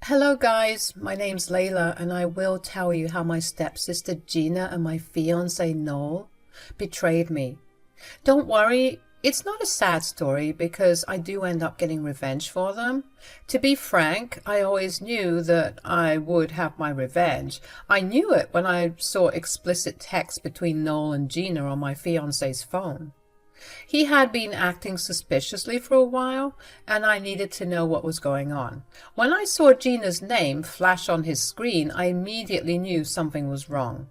Hello guys, my name's Layla and I will tell you how my stepsister Gina and my fiancé Noel betrayed me. Don't worry, it's not a sad story because I do end up getting revenge for them. To be frank, I always knew that I would have my revenge. I knew it when I saw explicit text between Noel and Gina on my fiancé's phone. He had been acting suspiciously for a while, and I needed to know what was going on. When I saw Gina's name flash on his screen, I immediately knew something was wrong.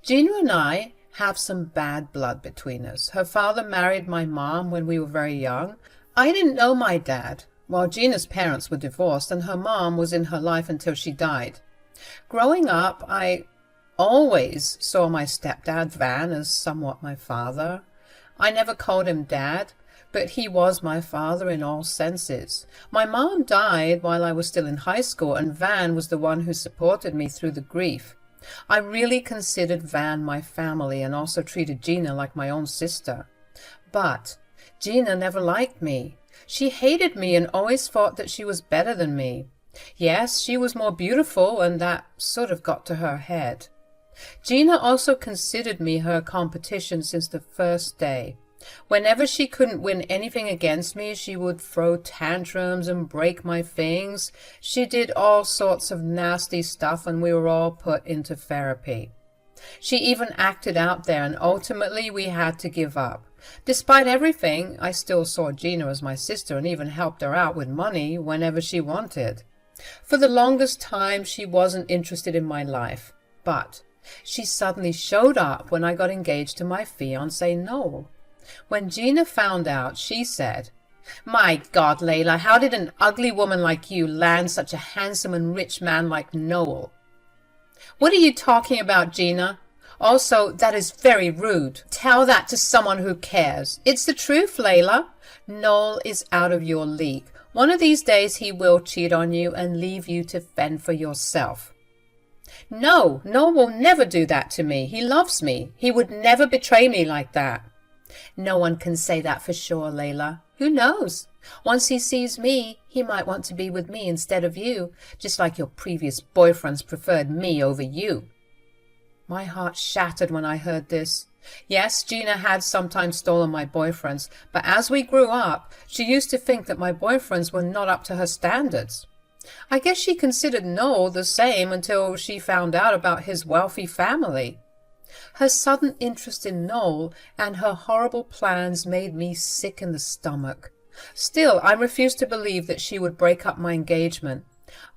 Gina and I have some bad blood between us. Her father married my mom when we were very young. I didn't know my dad, while Gina's parents were divorced, and her mom was in her life until she died. Growing up, I always saw my stepdad, Van, as somewhat my father. I never called him Dad, but he was my father in all senses. My mom died while I was still in high school, and Van was the one who supported me through the grief. I really considered Van my family and also treated Gina like my own sister. But Gina never liked me. She hated me and always thought that she was better than me. Yes, she was more beautiful, and that sort of got to her head. Gina also considered me her competition since the first day. Whenever she couldn't win anything against me, she would throw tantrums and break my things. She did all sorts of nasty stuff, and we were all put into therapy. She even acted out there, and ultimately we had to give up. Despite everything, I still saw Gina as my sister and even helped her out with money whenever she wanted. For the longest time, she wasn't interested in my life, but she suddenly showed up when I got engaged to my fiancé Noel. When Gina found out, she said, "My God, Layla, how did an ugly woman like you land such a handsome and rich man like Noel?" "What are you talking about, Gina? Also, that is very rude. Tell that to someone who cares. It's the truth, Layla. Noel is out of your league. One of these days he will cheat on you and leave you to fend for yourself." "No, Noel will never do that to me. He loves me. He would never betray me like that." "No one can say that for sure, Layla. Who knows? Once he sees me, he might want to be with me instead of you, just like your previous boyfriends preferred me over you." My heart shattered when I heard this. Yes, Gina had sometimes stolen my boyfriends, but as we grew up, she used to think that my boyfriends were not up to her standards. I guess she considered Noel the same until she found out about his wealthy family. Her sudden interest in Noel and her horrible plans made me sick in the stomach. Still, I refused to believe that she would break up my engagement.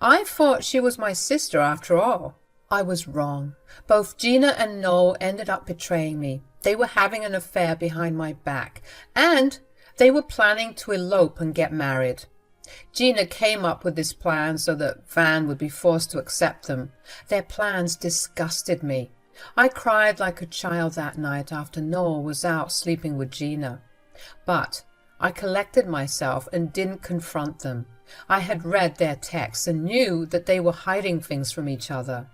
I thought she was my sister after all. I was wrong. Both Gina and Noel ended up betraying me. They were having an affair behind my back, and they were planning to elope and get married. Gina came up with this plan so that Van would be forced to accept them. Their plans disgusted me. I cried like a child that night after Noel was out sleeping with Gina. But I collected myself and didn't confront them. I had read their texts and knew that they were hiding things from each other.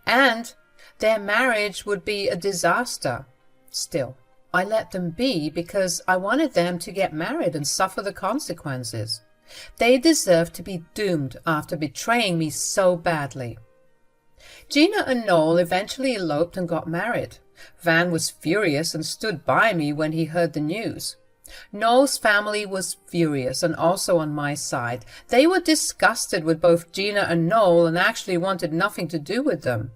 And their marriage would be a disaster. Still, I let them be because I wanted them to get married and suffer the consequences. They deserved to be doomed after betraying me so badly. Gina and Noel eventually eloped and got married. Van was furious and stood by me when he heard the news. Noel's family was furious and also on my side. They were disgusted with both Gina and Noel and actually wanted nothing to do with them.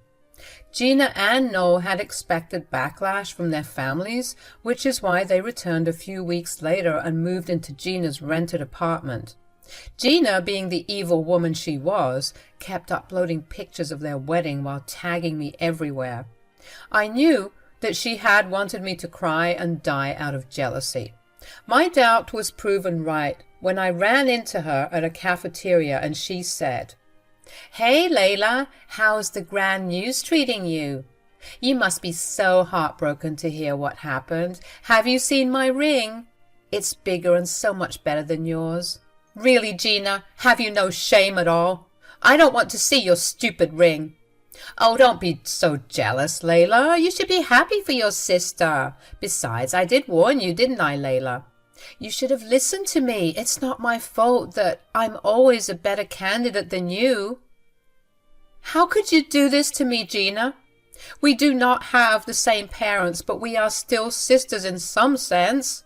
Gina and Noel had expected backlash from their families, which is why they returned a few weeks later and moved into Gina's rented apartment. Gina, being the evil woman she was, kept uploading pictures of their wedding while tagging me everywhere. I knew that she had wanted me to cry and die out of jealousy. My doubt was proven right when I ran into her at a cafeteria and she said, "Hey, Layla, how's the grand news treating you? You must be so heartbroken to hear what happened. Have you seen my ring? It's bigger and so much better than yours." "Really, Gina, have you no shame at all? I don't want to see your stupid ring." "Oh, don't be so jealous, Layla. You should be happy for your sister. Besides, I did warn you, didn't I, Layla?" You should have listened to me. It's not my fault that I'm always a better candidate than you. How could you do this to me, Gina? We do not have the same parents, but we are still sisters in some sense.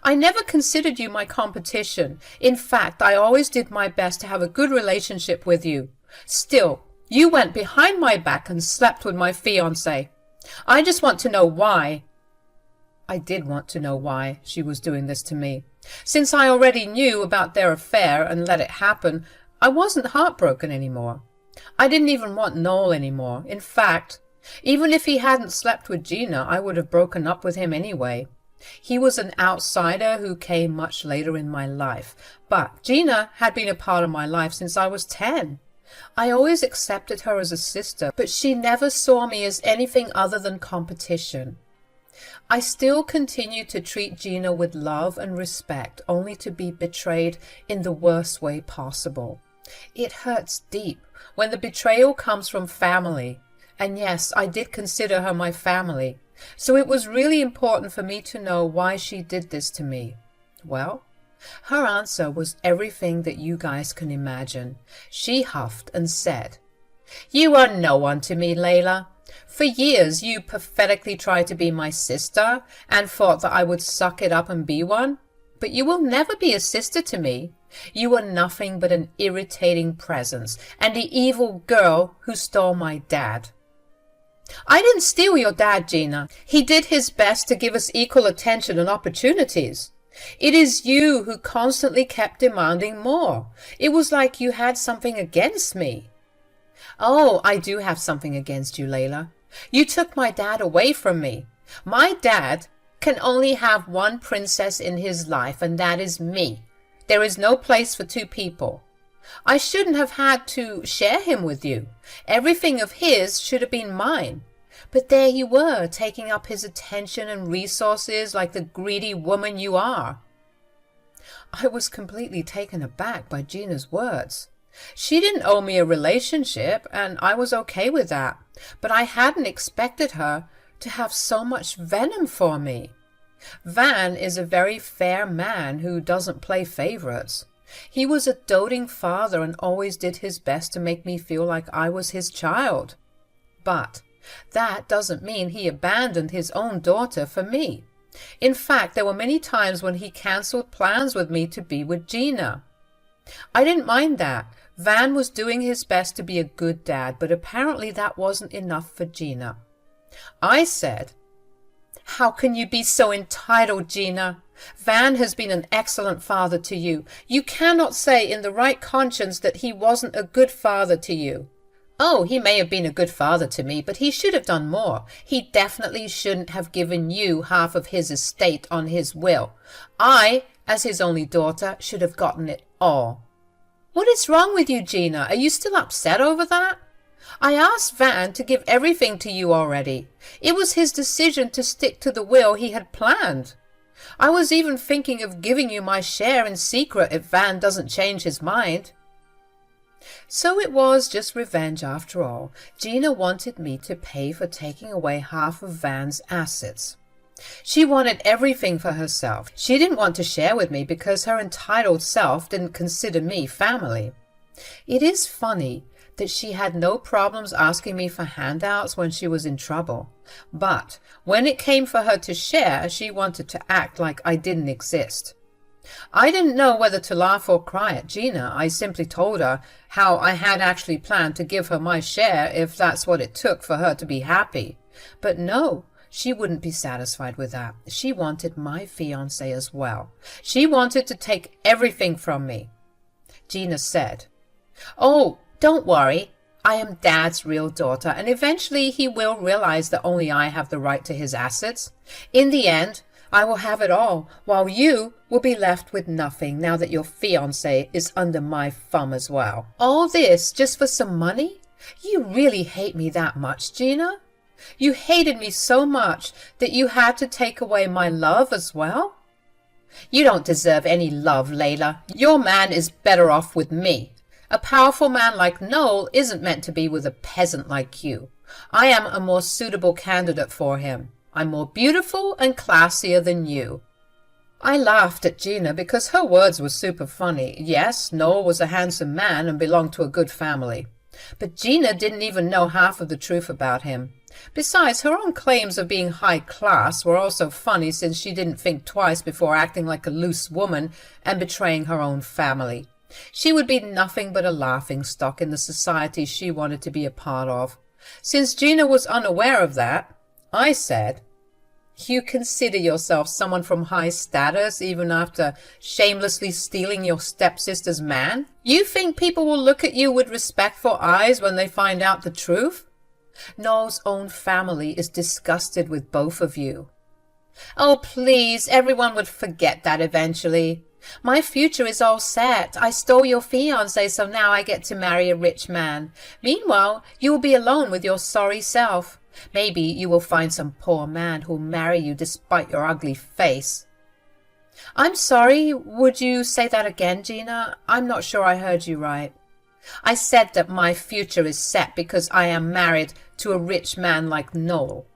I never considered you my competition. In fact, I always did my best to have a good relationship with you. Still, you went behind my back and slept with my fiancé. I just want to know why. I did want to know why she was doing this to me. Since I already knew about their affair and let it happen, I wasn't heartbroken anymore. I didn't even want Noel anymore. In fact, even if he hadn't slept with Gina, I would have broken up with him anyway. He was an outsider who came much later in my life, but Gina had been a part of my life since I was 10. I always accepted her as a sister, but she never saw me as anything other than competition. I still continued to treat Gina with love and respect, only to be betrayed in the worst way possible. It hurts deep when the betrayal comes from family. And yes, I did consider her my family. So it was really important for me to know why she did this to me. Well, her answer was everything that you guys can imagine. She huffed and said, "You are no one to me, Layla. For years you pathetically tried to be my sister and thought that I would suck it up and be one. But you will never be a sister to me. You are nothing but an irritating presence and the evil girl who stole my dad." I didn't steal your dad, Gina. He did his best to give us equal attention and opportunities. It is you who constantly kept demanding more. It was like you had something against me. Oh, I do have something against you, Layla. You took my dad away from me. My dad can only have one princess in his life, and that is me. There is no place for two people. I shouldn't have had to share him with you. Everything of his should have been mine. But there you were, taking up his attention and resources like the greedy woman you are. I was completely taken aback by Gina's words. She didn't owe me a relationship, and I was okay with that. But I hadn't expected her to have so much venom for me. Van is a very fair man who doesn't play favorites. He was a doting father and always did his best to make me feel like I was his child. But that doesn't mean he abandoned his own daughter for me. In fact, there were many times when he cancelled plans with me to be with Gina. I didn't mind that. Van was doing his best to be a good dad, but apparently that wasn't enough for Gina. I said, "How can you be so entitled, Gina? Van has been an excellent father to you. You cannot say in the right conscience that he wasn't a good father to you." "Oh, he may have been a good father to me, but he should have done more. He definitely shouldn't have given you half of his estate on his will. I, as his only daughter, should have gotten it all." "What is wrong with you, Gina? Are you still upset over that? I asked Van to give everything to you already. It was his decision to stick to the will he had planned. I was even thinking of giving you my share in secret if Van doesn't change his mind." So it was just revenge after all. Gina wanted me to pay for taking away half of Van's assets. She wanted everything for herself. She didn't want to share with me because her entitled self didn't consider me family. It is funny that she had no problems asking me for handouts when she was in trouble. But when it came for her to share, she wanted to act like I didn't exist. I didn't know whether to laugh or cry at Gina. I simply told her how I had actually planned to give her my share if that's what it took for her to be happy. But no, she wouldn't be satisfied with that. She wanted my fiancé as well. She wanted to take everything from me. Gina said, "Oh, don't worry. I am Dad's real daughter, and eventually he will realize that only I have the right to his assets. In the end, I will have it all, while you will be left with nothing now that your fiancé is under my thumb as well." All this just for some money? You really hate me that much, Gina? You hated me so much that you had to take away my love as well? You don't deserve any love, Layla. Your man is better off with me. A powerful man like Noel isn't meant to be with a peasant like you. I am a more suitable candidate for him. I'm more beautiful and classier than you. I laughed at Gina because her words were super funny. Yes, Noel was a handsome man and belonged to a good family. But Gina didn't even know half of the truth about him. Besides, her own claims of being high class were also funny since she didn't think twice before acting like a loose woman and betraying her own family. She would be nothing but a laughingstock in the society she wanted to be a part of. Since Gina was unaware of that, I said, "You consider yourself someone from high status even after shamelessly stealing your stepsister's man? You think people will look at you with respectful eyes when they find out the truth? Noel's own family is disgusted with both of you." "Oh, please, everyone would forget that eventually. My future is all set. I stole your fiancé, so now I get to marry a rich man. Meanwhile, you will be alone with your sorry self. Maybe you will find some poor man who'll marry you despite your ugly face." "I'm sorry, would you say that again, Gina? I'm not sure I heard you right." "I said that my future is set because I am married to a rich man like Noel.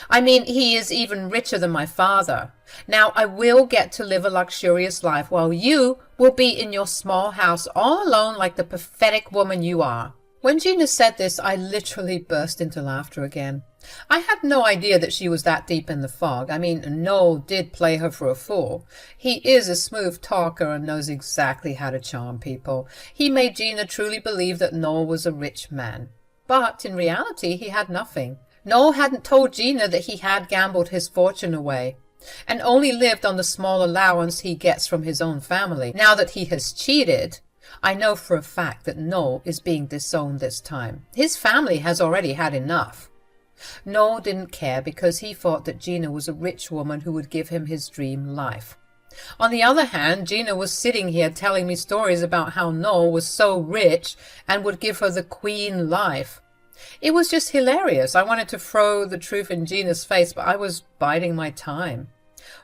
I mean, he is even richer than my father. Now I will get to live a luxurious life while you will be in your small house all alone like the pathetic woman you are." When Gina said this, I literally burst into laughter again. I had no idea that she was that deep in the fog. I mean, Noel did play her for a fool. He is a smooth talker and knows exactly how to charm people. He made Gina truly believe that Noel was a rich man. But in reality, he had nothing. Noel hadn't told Gina that he had gambled his fortune away and only lived on the small allowance he gets from his own family. Now that he has cheated, I know for a fact that Noel is being disowned this time. His family has already had enough. Noel didn't care because he thought that Gina was a rich woman who would give him his dream life. On the other hand, Gina was sitting here telling me stories about how Noel was so rich and would give her the queen life. It was just hilarious. I wanted to throw the truth in Gina's face, but I was biding my time.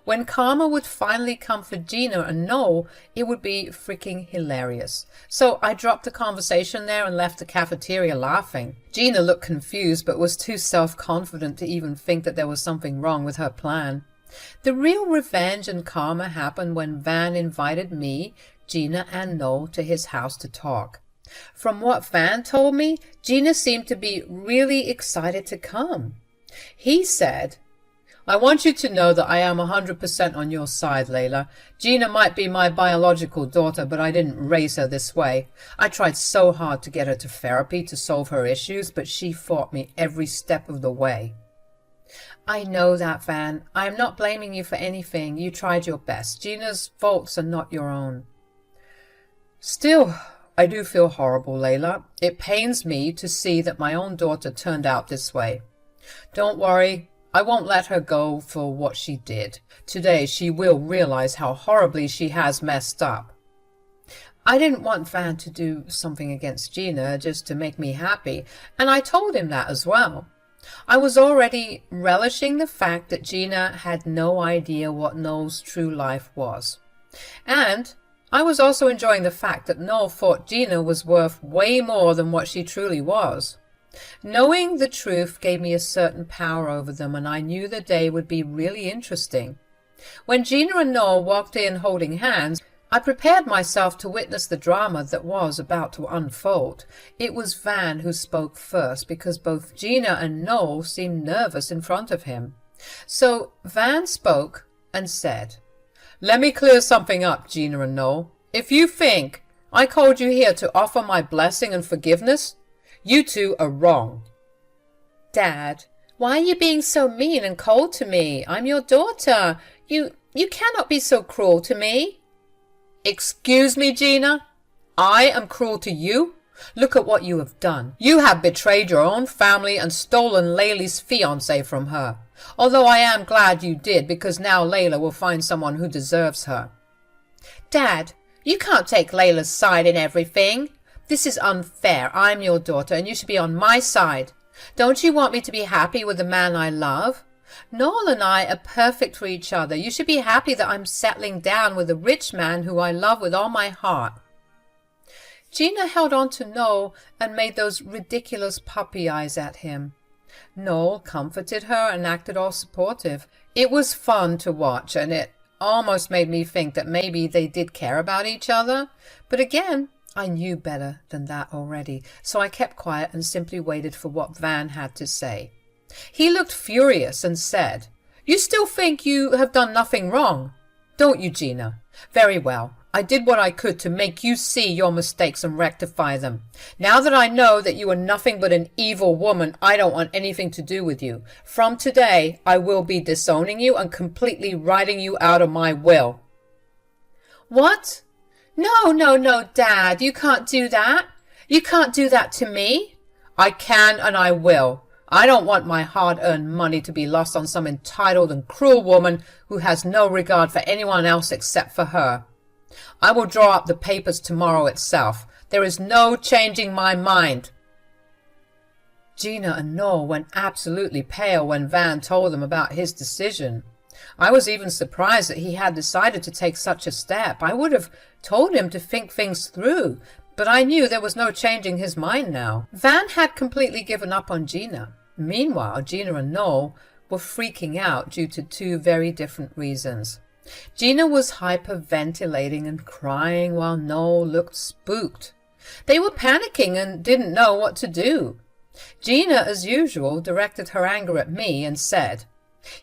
When karma would finally come for Gina and Noel, it would be freaking hilarious. So I dropped the conversation there and left the cafeteria laughing. Gina looked confused but was too self-confident to even think that there was something wrong with her plan. The real revenge and karma happened when Van invited me, Gina and Noel to his house to talk. From what Van told me, Gina seemed to be really excited to come. He said, "I want you to know that I am 100% on your side, Layla. Gina might be my biological daughter, but I didn't raise her this way. I tried so hard to get her to therapy to solve her issues, but she fought me every step of the way." "I know that, Van. I am not blaming you for anything. You tried your best. Gina's faults are not your own." "Still, I do feel horrible, Layla. It pains me to see that my own daughter turned out this way. Don't worry, I won't let her go for what she did. Today she will realize how horribly she has messed up." I didn't want Van to do something against Gina just to make me happy, and I told him that as well. I was already relishing the fact that Gina had no idea what Noel's true life was. And I was also enjoying the fact that Noel thought Gina was worth way more than what she truly was. Knowing the truth gave me a certain power over them, and I knew the day would be really interesting. When Gina and Noel walked in holding hands, I prepared myself to witness the drama that was about to unfold. It was Van who spoke first because both Gina and Noel seemed nervous in front of him. So Van spoke and said, "Let me clear something up, Gina and Noel. If you think I called you here to offer my blessing and forgiveness, you two are wrong." "Dad, why are you being so mean and cold to me? I'm your daughter. You cannot be so cruel to me." "Excuse me, Gina? I am cruel to you? Look at what you have done. You have betrayed your own family and stolen Layla's fiancé from her. Although I am glad you did, because now Layla will find someone who deserves her." "Dad, you can't take Layla's side in everything. This is unfair. I'm your daughter, and you should be on my side. Don't you want me to be happy with the man I love? Noel and I are perfect for each other. You should be happy that I'm settling down with a rich man who I love with all my heart." Gina held on to Noel and made those ridiculous puppy eyes at him. Noel comforted her and acted all supportive. It was fun to watch, and it almost made me think that maybe they did care about each other. But again, I knew better than that already, so I kept quiet and simply waited for what Van had to say. He looked furious and said, "You still think you have done nothing wrong, don't you, Gina? Very well. I did what I could to make you see your mistakes and rectify them. Now that I know that you are nothing but an evil woman, I don't want anything to do with you. From today, I will be disowning you and completely writing you out of my will." "What? No, Dad, you can't do that. You can't do that to me." "I can and I will. I don't want my hard-earned money to be lost on some entitled and cruel woman who has no regard for anyone else except for her. I will draw up the papers tomorrow itself. There is no changing my mind." Gina and Noel went absolutely pale when Van told them about his decision. I was even surprised that he had decided to take such a step. I would have told him to think things through, but I knew there was no changing his mind now. Van had completely given up on Gina. Meanwhile, Gina and Noel were freaking out due to two very different reasons. Gina was hyperventilating and crying while Noel looked spooked. They were panicking and didn't know what to do. Gina, as usual, directed her anger at me and said,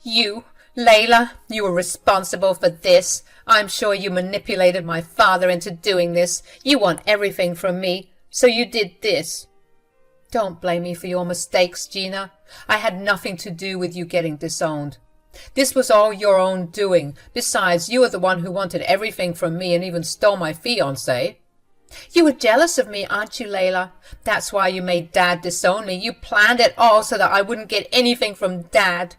"You, Layla, you were responsible for this. I'm sure you manipulated my father into doing this. You want everything from me, so you did this." "Don't blame me for your mistakes, Gina. I had nothing to do with you getting disowned. This was all your own doing. Besides, you are the one who wanted everything from me and even stole my fiancé." "You were jealous of me, aren't you, Layla? That's why you made Dad disown me. You planned it all so that I wouldn't get anything from Dad."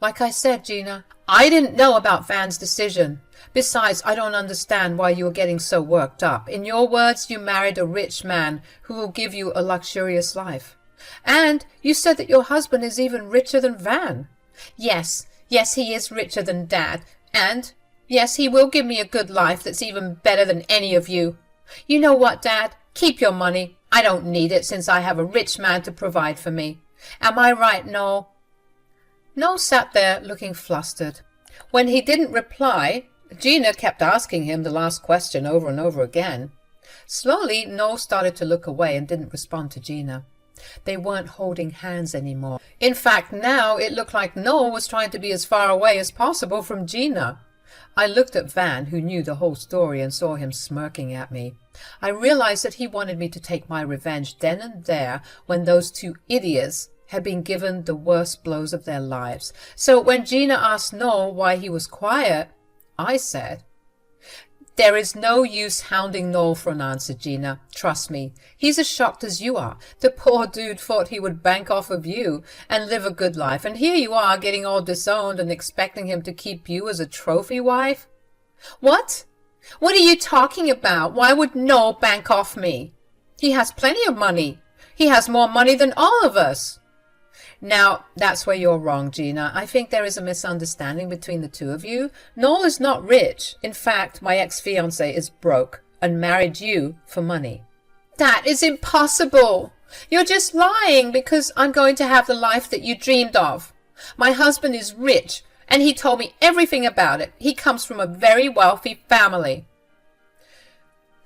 "Like I said, Gina, I didn't know about Van's decision. Besides, I don't understand why you are getting so worked up. In your words, you married a rich man who will give you a luxurious life. And you said that your husband is even richer than Van." Yes, he is richer than Dad. And yes, he will give me a good life that's even better than any of you. You know what, Dad? Keep your money. I don't need it since I have a rich man to provide for me. Am I right, Noel?" Noel sat there looking flustered. When he didn't reply, Gina kept asking him the last question over and over again. Slowly, Noel started to look away and didn't respond to Gina. They weren't holding hands anymore. In fact, now it looked like Noel was trying to be as far away as possible from Gina. I looked at Van, who knew the whole story, and saw him smirking at me. I realized that he wanted me to take my revenge then and there when those two idiots had been given the worst blows of their lives. So when Gina asked Noel why he was quiet, I said, "There is no use hounding Noel for an answer, Gina. Trust me. He's as shocked as you are. The poor dude thought he would bank off of you and live a good life. And here you are getting all disowned and expecting him to keep you as a trophy wife." "What? What are you talking about? Why would Noel bank off me? He has plenty of money. He has more money than all of us." "Now, that's where you're wrong, Gina. I think there is a misunderstanding between the two of you. Noel is not rich. In fact, my ex-fiancé is broke and married you for money." "That is impossible. You're just lying because I'm going to have the life that you dreamed of. My husband is rich, and he told me everything about it. He comes from a very wealthy family."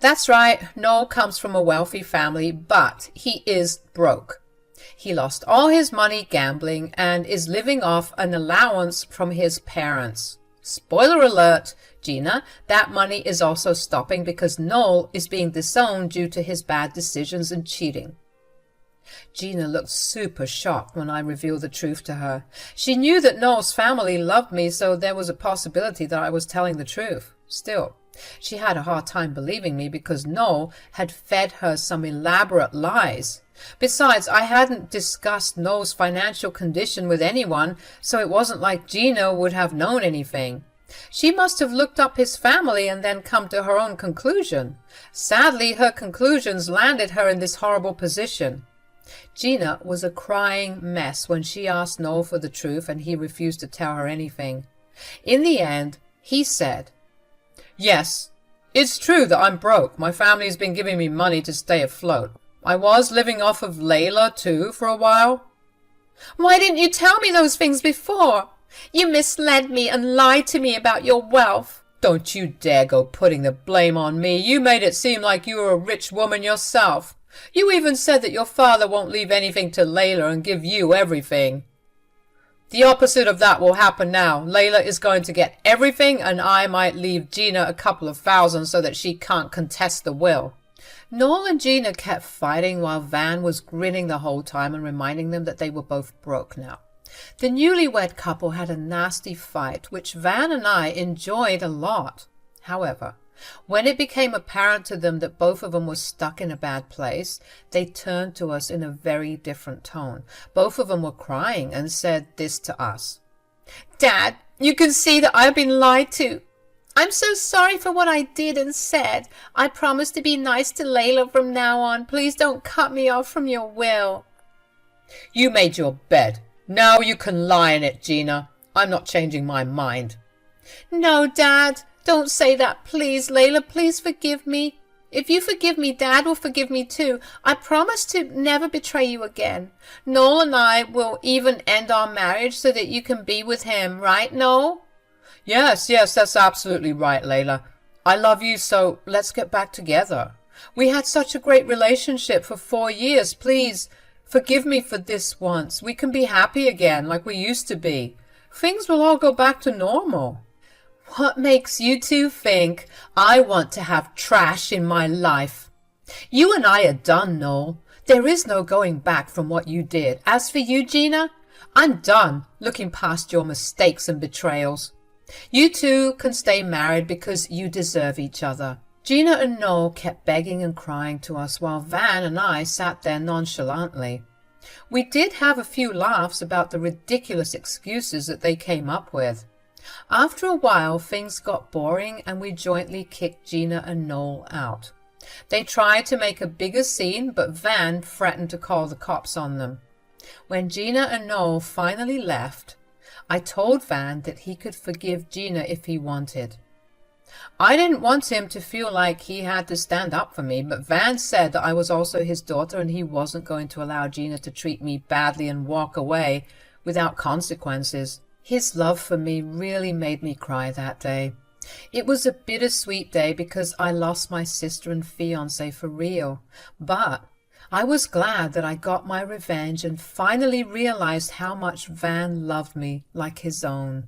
"That's right. Noel comes from a wealthy family, but he is broke. He lost all his money gambling and is living off an allowance from his parents. Spoiler alert, Gina, that money is also stopping because Noel is being disowned due to his bad decisions and cheating." Gina looked super shocked when I revealed the truth to her. She knew that Noel's family loved me, so there was a possibility that I was telling the truth. Still, she had a hard time believing me because Noel had fed her some elaborate lies. Besides, I hadn't discussed Noel's financial condition with anyone, so it wasn't like Gina would have known anything. She must have looked up his family and then come to her own conclusion. Sadly, her conclusions landed her in this horrible position. Gina was a crying mess when she asked Noel for the truth and he refused to tell her anything. In the end, he said, "Yes, it's true that I'm broke. My family's been giving me money to stay afloat. I was living off of Layla, too, for a while." "Why didn't you tell me those things before? You misled me and lied to me about your wealth. Don't you dare go putting the blame on me. You made it seem like you were a rich woman yourself. You even said that your father won't leave anything to Layla and give you everything. The opposite of that will happen now. Layla is going to get everything, and I might leave Gina a couple of thousand so that she can't contest the will. Noel and Gina kept fighting while Van was grinning the whole time and reminding them that they were both broke now. The newlywed couple had a nasty fight, which Van and I enjoyed a lot. However, when it became apparent to them that both of them were stuck in a bad place, they turned to us in a very different tone. Both of them were crying and said this to us. Dad, you can see that I've been lied to. I'm so sorry for what I did and said. I promise to be nice to Layla from now on. Please don't cut me off from your will. You made your bed. Now you can lie in it, Gina. I'm not changing my mind. No, Dad. Don't say that, please. Layla, please forgive me. If you forgive me, Dad will forgive me too. I promise to never betray you again. Noel and I will even end our marriage so that you can be with him, right, Noel? Yes, that's absolutely right, Layla. I love you, so let's get back together. We had such a great relationship for 4 years. Please, forgive me for this once. We can be happy again like we used to be. Things will all go back to normal. What makes you two think I want to have trash in my life? You and I are done, Noel. There is no going back from what you did. As for you, Gina, I'm done looking past your mistakes and betrayals. You two can stay married because you deserve each other. Gina and Noel kept begging and crying to us while Van and I sat there nonchalantly. We did have a few laughs about the ridiculous excuses that they came up with. After a while, things got boring and we jointly kicked Gina and Noel out. They tried to make a bigger scene, but Van threatened to call the cops on them. When Gina and Noel finally left, I told Van that he could forgive Gina if he wanted. I didn't want him to feel like he had to stand up for me, but Van said that I was also his daughter and he wasn't going to allow Gina to treat me badly and walk away without consequences. His love for me really made me cry that day. It was a bittersweet day because I lost my sister and fiancé for real, but I was glad that I got my revenge and finally realized how much Van loved me like his own.